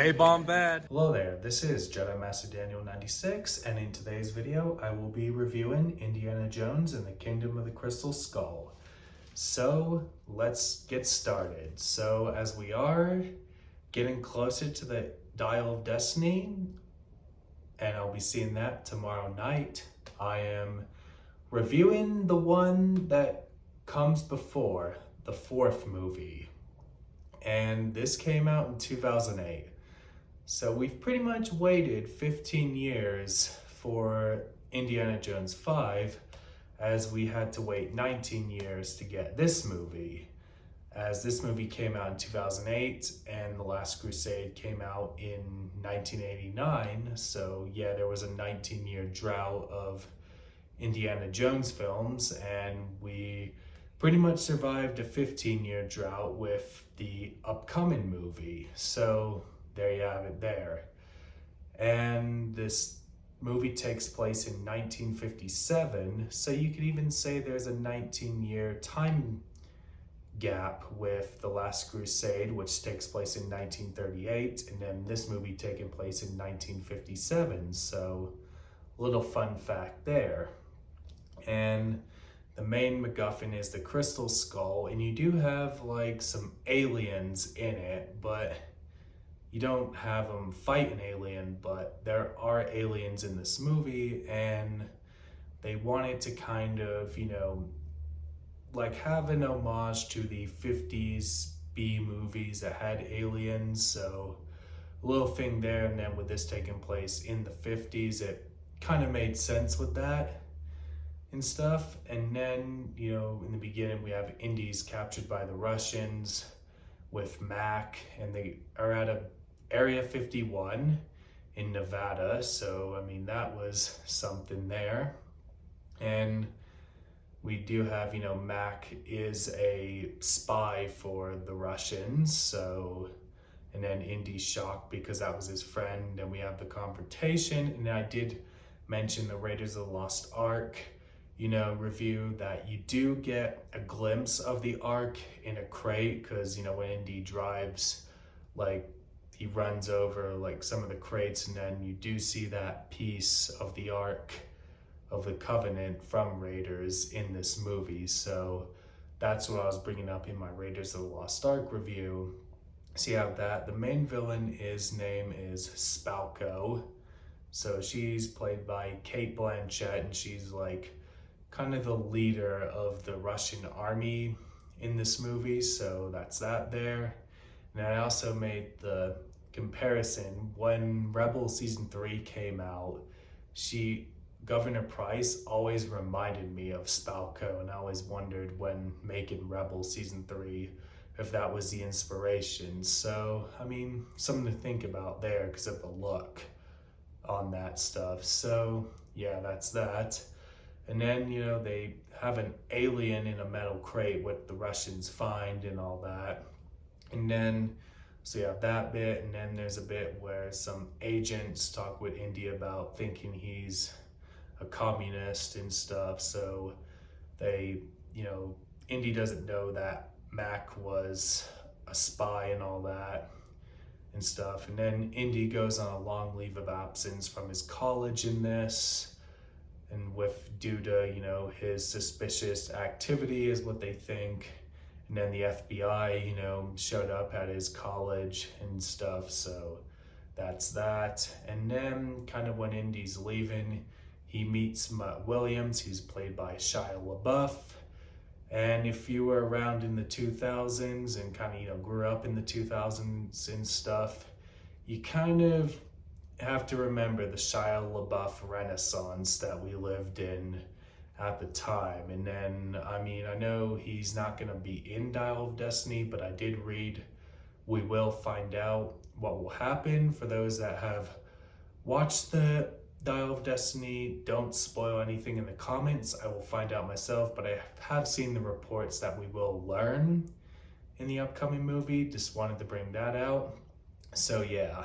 K-Bomb bad. Hello there, this is Jedi Master Daniel 96, and in today's video I will be reviewing Indiana Jones and the Kingdom of the Crystal Skull. So let's get started. So as we are getting closer to the Dial of Destiny, and I'll be seeing that tomorrow night, I am reviewing the one that comes before, the fourth movie. And this came out in 2008. So we've pretty much waited 15 years for Indiana Jones 5, as we had to wait 19 years to get this movie, as this movie came out in 2008 and The Last Crusade came out in 1989. So yeah, there was a 19-year drought of Indiana Jones films, and we pretty much survived a 15-year drought with the upcoming movie. So there you have it there. And this movie takes place in 1957, so you could even say there's a 19-year time gap with The Last Crusade, which takes place in 1938, and then this movie taking place in 1957. So a little fun fact there. And the main MacGuffin is the Crystal Skull, and you do have like some aliens in it, but you don't have them fight an alien, but there are aliens in this movie, and they wanted to kind of, like have an homage to the 50s B movies that had aliens. So a little thing there, and then with this taking place in the 50s, it kind of made sense with that and stuff. And then, in the beginning we have Indy's captured by the Russians with Mac, and they are at a Area 51 in Nevada. So, that was something there. And we do have, Mac is a spy for the Russians. So, and then Indy's shocked because that was his friend, and we have the confrontation. And I did mention the Raiders of the Lost Ark, review, that you do get a glimpse of the Ark in a crate, because, when Indy drives, like, he runs over like some of the crates, and then you do see that piece of the Ark of the Covenant from Raiders in this movie. So that's what I was bringing up in my Raiders of the Lost Ark review. So you have that. The main villain, name is Spalko. So she's played by Cate Blanchett, and she's like kind of the leader of the Russian army in this movie. So that's that there. And I also made the comparison when Rebel Season 3 came out. Governor Price always reminded me of Spalko, and I always wondered when making Rebel Season 3 if that was the inspiration. So, something to think about there because of the look on that stuff. So, yeah, that's that. And then, they have an alien in a metal crate what the Russians find and all that. And then, so you have that bit, and then there's a bit where some agents talk with Indy about thinking he's a communist and stuff. So they, Indy doesn't know that Mac was a spy and all that and stuff. And then Indy goes on a long leave of absence from his college in this, and due to, his suspicious activity is what they think. And then the FBI, showed up at his college and stuff. So that's that. And then kind of when Indy's leaving, he meets Mutt Williams. He's played by Shia LaBeouf. And if you were around in the 2000s and kind of, grew up in the 2000s and stuff, you kind of have to remember the Shia LaBeouf renaissance that we lived in at the time. And then, I know he's not gonna be in Dial of Destiny, but I did read we will find out what will happen. For those that have watched the Dial of Destiny, don't spoil anything in the comments. I will find out myself, but I have seen the reports that we will learn in the upcoming movie. Just wanted to bring that out. So yeah.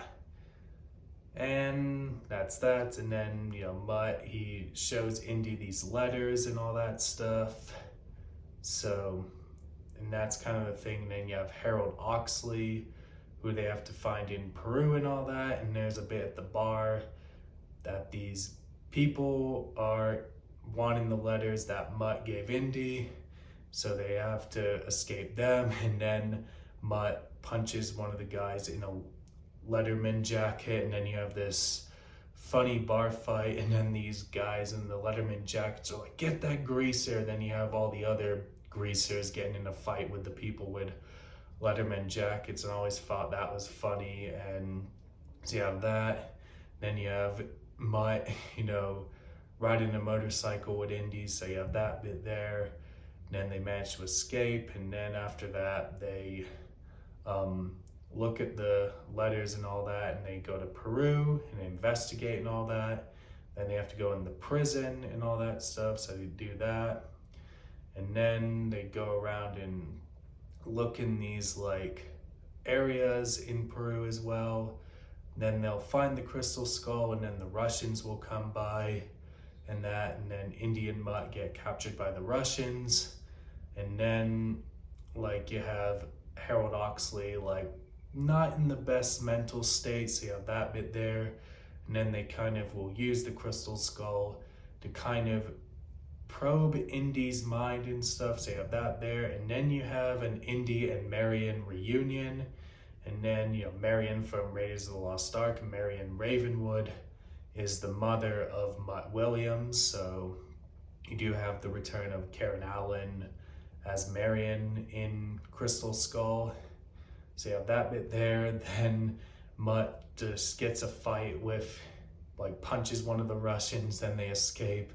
And that's that. And then, Mutt, he shows Indy these letters and all that stuff. So, and that's kind of the thing. And then you have Harold Oxley, who they have to find in Peru and all that. And there's a bit at the bar that these people are wanting the letters that Mutt gave Indy, so they have to escape them. And then Mutt punches one of the guys in a Letterman jacket, and then you have this funny bar fight, and then these guys in the Letterman jackets are like, get that greaser. And then you have all the other greasers getting in a fight with the people with Letterman jackets, and I always thought that was funny. And so you have that. Then you have Mutt, riding a motorcycle with Indy, so you have that bit there. And then they manage to escape, and then after that they look at the letters and all that, and they go to Peru and they investigate and all that. Then they have to go in the prison and all that stuff, so they do that. And then they go around and look in these like areas in Peru as well. Then they'll find the crystal skull, and then the Russians will come by and that, and then Indy and Mutt get captured by the Russians. And then like you have Harold Oxley like not in the best mental state, so you have that bit there. And then they kind of will use the crystal skull to kind of probe Indy's mind and stuff, so you have that there. And then you have an Indy and Marion reunion, and then Marion from Raiders of the Lost Ark, and Marion Ravenwood is the mother of Mutt Williams, so you do have the return of Karen Allen as Marion in Crystal Skull, so you have that bit there. Then Mutt just gets a fight with, like, punches one of the Russians, then they escape.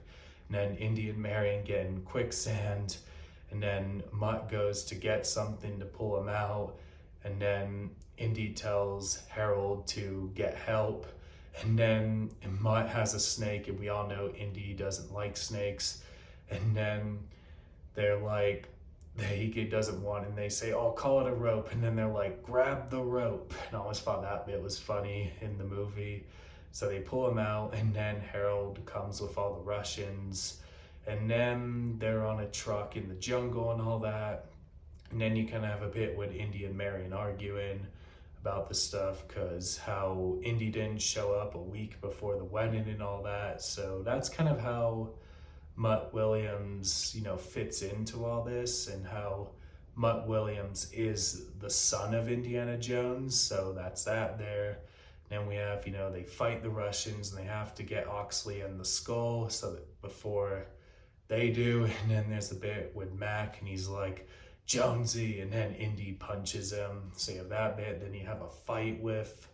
And then Indy and Marion get in quicksand, and then Mutt goes to get something to pull him out, and then Indy tells Harold to get help. And then Mutt has a snake, and we all know Indy doesn't like snakes. And then they're like, he doesn't want, and they say, oh, call it a rope. And then they're like, grab the rope. And I always thought that bit was funny in the movie. So they pull him out, and then Harold comes with all the Russians, and then they're on a truck in the jungle and all that. And then you kind of have a bit with Indy and Marion arguing about the stuff, because how Indy didn't show up a week before the wedding and all that. So that's kind of how Mutt Williams, fits into all this, and how Mutt Williams is the son of Indiana Jones. So that's that there. Then we have, they fight the Russians, and they have to get Oxley and the skull, so that before they do. And then there's a bit with Mac, and he's like, Jonesy, and then Indy punches him. So you have that bit. Then you have a fight with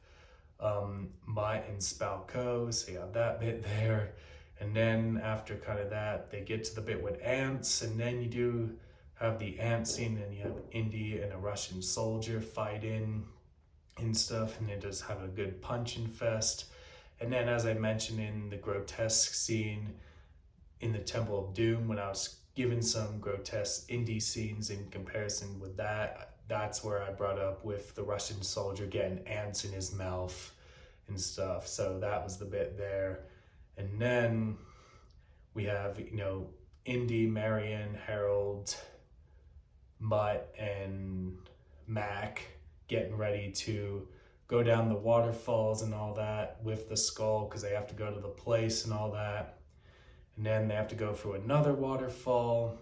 Mutt and Spalko, so you have that bit there. And then after kind of that, they get to the bit with ants, and then you do have the ant scene, and you have Indy and a Russian soldier fighting and stuff, and they just have a good punching fest. And then, as I mentioned in the grotesque scene in the Temple of Doom, when I was given some grotesque Indy scenes in comparison with that, that's where I brought up with the Russian soldier getting ants in his mouth and stuff. So that was the bit there. And then we have, Indy, Marion, Harold, Mutt, and Mac getting ready to go down the waterfalls and all that with the skull, because they have to go to the place and all that. And then they have to go through another waterfall,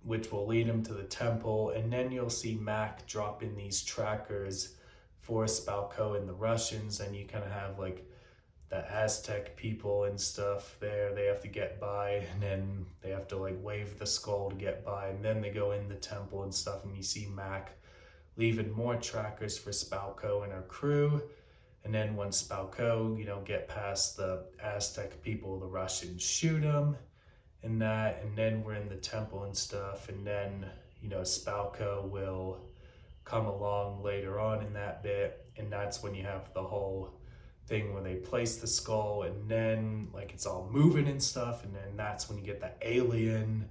which will lead them to the temple. And then you'll see Mac drop in these trackers for Spalko and the Russians, and you kind of have like the Aztec people and stuff there. They have to get by, and then they have to like wave the skull to get by, and then they go in the temple and stuff, and you see Mac leaving more trackers for Spalko and her crew. And then once Spalko, get past the Aztec people, the Russians shoot them and that, and then we're in the temple and stuff. And then, Spalko will come along later on in that bit, and that's when you have the whole thing where they place the skull, and then like it's all moving and stuff, and then that's when you get the alien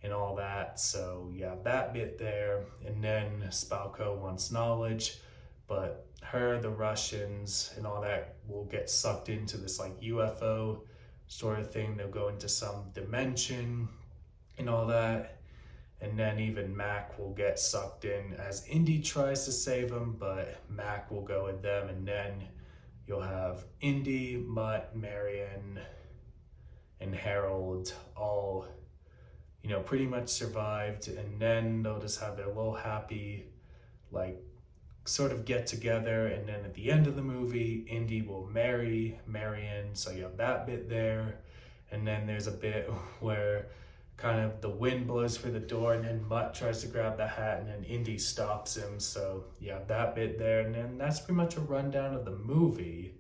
and all that. So you have that bit there. And then Spalko wants knowledge, but the Russians and all that will get sucked into this like UFO sort of thing. They'll go into some dimension and all that. And then even Mac will get sucked in as Indy tries to save him, but Mac will go with them. And then you'll have Indy, Mutt, Marion, and Harold all, pretty much survived. And then they'll just have their little happy, sort of get together. And then at the end of the movie, Indy will marry Marion. So you have that bit there. And then there's a bit where kind of the wind blows through the door, and then Mutt tries to grab the hat, and then Indy stops him. So you have that bit there. And then that's pretty much a rundown of the movie.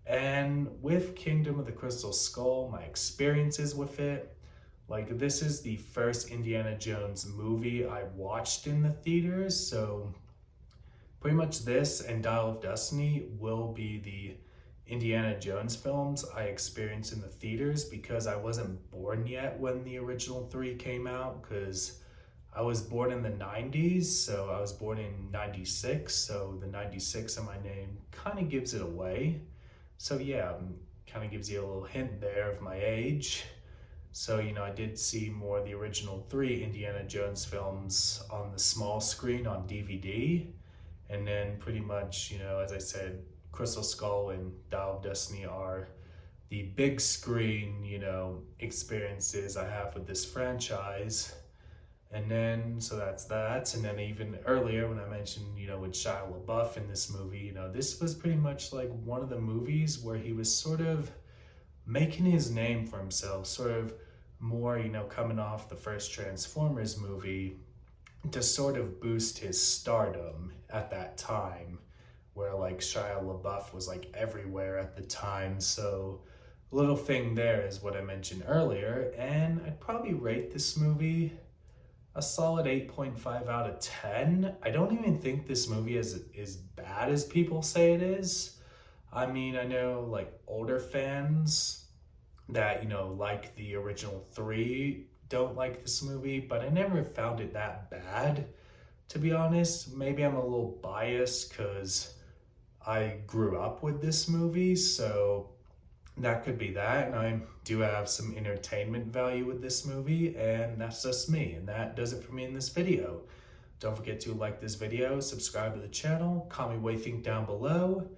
And with Kingdom of the Crystal Skull, my experiences with it, this is the first Indiana Jones movie I watched in the theaters. So pretty much this and Dial of Destiny will be the Indiana Jones films I experienced in the theaters, because I wasn't born yet when the original 3 came out, because I was born in the 90s, so I was born in 96, so the 96 in my name kind of gives it away. So yeah, kind of gives you a little hint there of my age. So, I did see more of the original 3 Indiana Jones films on the small screen on DVD, and then pretty much, as I said, Crystal Skull and Dial of Destiny are the big screen, experiences I have with this franchise. And then, so that's that. And then even earlier when I mentioned, with Shia LaBeouf in this movie, this was pretty much one of the movies where he was sort of making his name for himself, sort of more, coming off the first Transformers movie to sort of boost his stardom at that time, where Shia LaBeouf was everywhere at the time. So a little thing there is what I mentioned earlier, and I'd probably rate this movie a solid 8.5 out of 10. I don't even think this movie is as bad as people say it is. I mean, I know older fans that, like the original 3 don't like this movie, but I never found it that bad, to be honest. Maybe I'm a little biased because I grew up with this movie, so that could be that. And I do have some entertainment value with this movie, and that's just me. And that does it for me in this video. Don't forget to like this video, subscribe to the channel, comment what you think down below.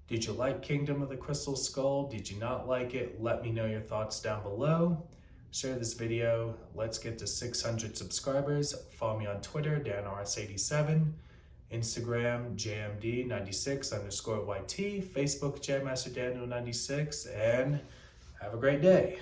Did you like Kingdom of the Crystal Skull? Did you not like it? Let me know your thoughts down below. Share this video. Let's get to 600 subscribers. Follow me on Twitter, DanRS87. Instagram, JMD96_YT, Facebook, JamMasterDaniel96, and have a great day.